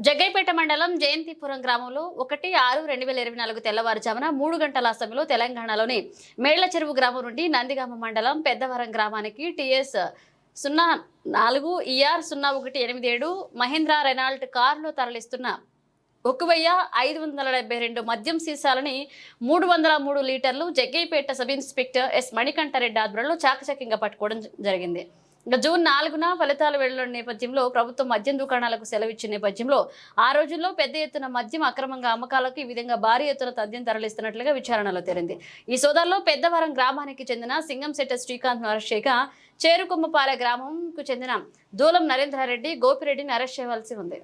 జగ్గైపేట మండలం జయంతిపురం గ్రామంలో 1/6/2024 తెల్లవారుజామున 3 గంటల సమయంలో తెలంగాణలోని మేళ్ల చెరువు గ్రామం నుండి నందిగామ మండలం పెద్దవరం గ్రామానికి టీఎస్ 04 ER 0187 మహీంద్రా రెనాల్ట్ కారులో తరలిస్తున్న 1572 మద్యం సీసాలని 303 లీటర్లు Jaggayyapeta sub inspector yes Manikanta Reddy ఆధ్వర్యంలో చాకచక్యంగా పట్టుకోవడం జరిగింది. జూన్ 4న ఫలితాలు వెలువడిన నేపథ్యంలో ప్రభుత్వం మద్యం దుకాణాలకు సెలవిచ్చిన నేపథ్యంలో ఆ రోజుల్లో పెద్ద ఎత్తున మద్యం అక్రమంగా అమ్మకాలకు ఈ విధంగా భారీ ఎత్తున మద్యం తరలిస్తున్నట్లుగా విచారణలో తేలింది. ఈ సోదాల్లో పెద్దవరం గ్రామానికి చెందిన సింగంశెట్టి శ్రీకాంత్ అరెస్ట్ చేయగా చేరుకొమ్మపాలె గ్రామంకు చెందిన దూలం నరేంద్రారెడ్డి, గోపిరెడ్డిని అరెస్ట్ చేయవలసి ఉంది.